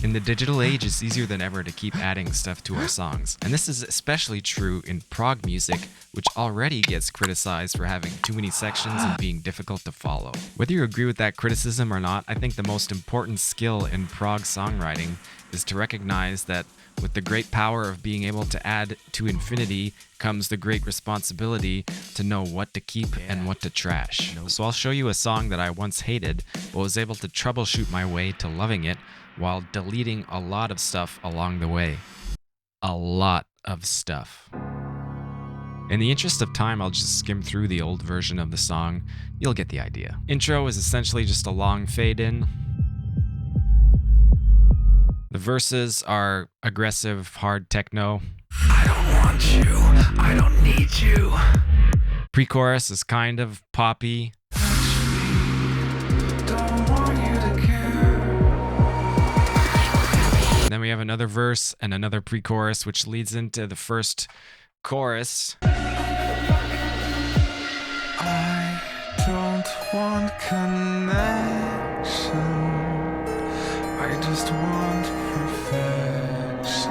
In the digital age, it's easier than ever to keep adding stuff to our songs. And this is especially true in prog music, which already gets criticized for having too many sections and being difficult to follow. Whether you agree with that criticism or not, I think the most important skill in prog songwriting is to recognize that with the great power of being able to add to infinity comes the great responsibility to know what to keep and what to trash. So I'll show you a song that I once hated, but was able to troubleshoot my way to loving it while deleting a lot of stuff along the way. A lot of stuff. In the interest of time, I'll just skim through the old version of the song. You'll get the idea. Intro is essentially just a long fade in. The verses are aggressive, hard techno. I don't want you, I don't need you. Pre-chorus is kind of poppy. Don't want you to care. Then we have another verse and another pre-chorus, which leads into the first chorus. I don't want connection. I just want perfection.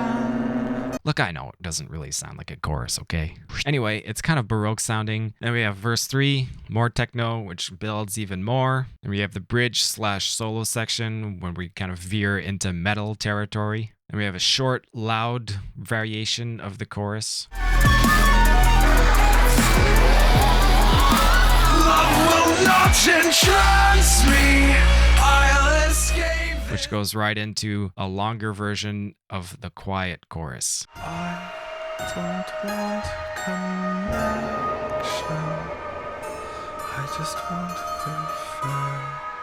Look, I know it doesn't really sound like a chorus, okay? Anyway, it's kind of Baroque sounding. Then we have verse 3, more techno, which builds even more. And we have the bridge/solo section when we kind of veer into metal territory. And we have a short, loud variation of the chorus. Love will not entrance me. I'll escape. Which goes right into a longer version of the quiet chorus. I don't want connection. I just want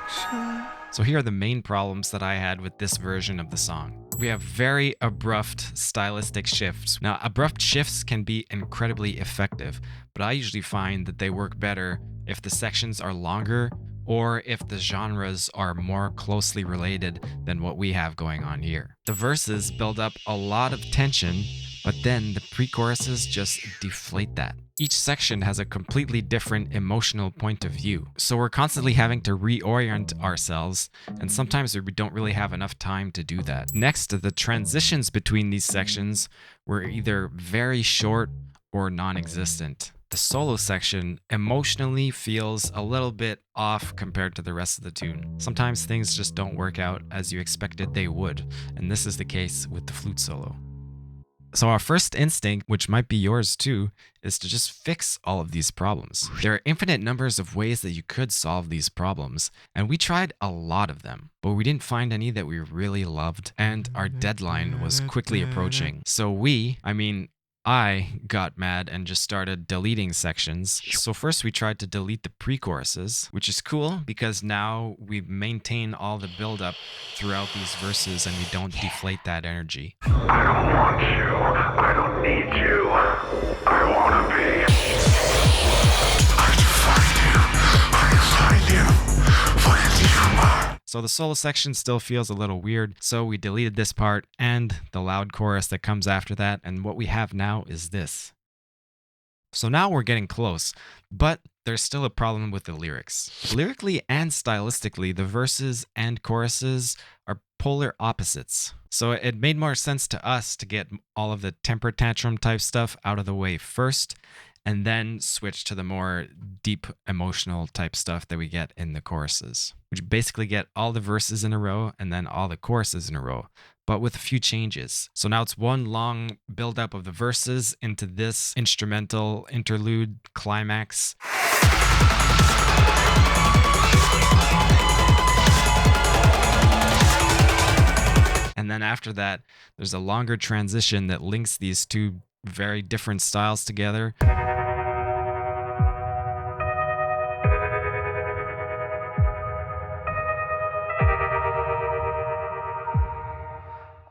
perfection. So here are the main problems that I had with this version of the song. We have very abrupt stylistic shifts. Now, abrupt shifts can be incredibly effective, but I usually find that they work better if the sections are longer or if the genres are more closely related than what we have going on here. The verses build up a lot of tension, but then the pre-choruses just deflate that. Each section has a completely different emotional point of view, so we're constantly having to reorient ourselves, and sometimes we don't really have enough time to do that. Next, the transitions between these sections were either very short or non-existent. The solo section emotionally feels a little bit off compared to the rest of the tune. Sometimes things just don't work out as you expected they would, and this is the case with the flute solo. So our first instinct, which might be yours too, is to just fix all of these problems. There are infinite numbers of ways that you could solve these problems, and we tried a lot of them, but we didn't find any that we really loved, and our deadline was quickly approaching. So I got mad and just started deleting sections. So first we tried to delete the pre-choruses, which is cool because now we maintain all the build-up throughout these verses and we don't deflate that energy. I don't want you. I don't need you. I want to be. I find you. Find you. So the solo section still feels a little weird, so we deleted this part and the loud chorus that comes after that, and what we have now is this. So now we're getting close, but there's still a problem with the lyrics. Lyrically and stylistically, the verses and choruses are polar opposites. So it made more sense to us to get all of the temper tantrum type stuff out of the way first, and then switch to the more deep emotional type stuff that we get in the choruses, which basically get all the verses in a row and then all the choruses in a row, but with a few changes. So now it's one long build-up of the verses into this instrumental interlude climax. And then after that, there's a longer transition that links these two very different styles together.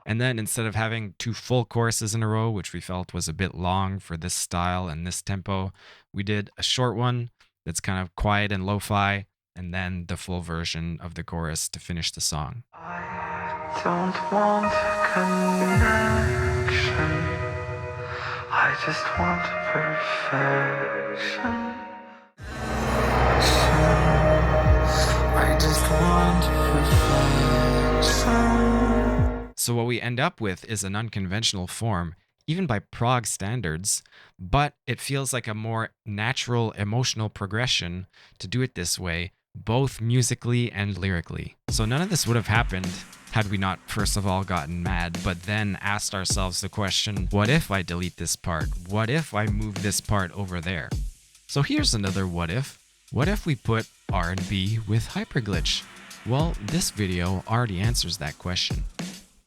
And then instead of having two full choruses in a row, which we felt was a bit long for this style and this tempo, we did a short one that's kind of quiet and lo-fi, and then the full version of the chorus to finish the song. I don't want connection. I just want perfection. I just want perfection. So what we end up with is an unconventional form, even by prog standards, but it feels like a more natural emotional progression to do it this way, both musically and lyrically. So none of this would have happened had we not first of all gotten mad, but then asked ourselves the question, what if I delete this part? What if I move this part over there? So here's another what if. What if we put R&B with hyperglitch? Well, this video already answers that question.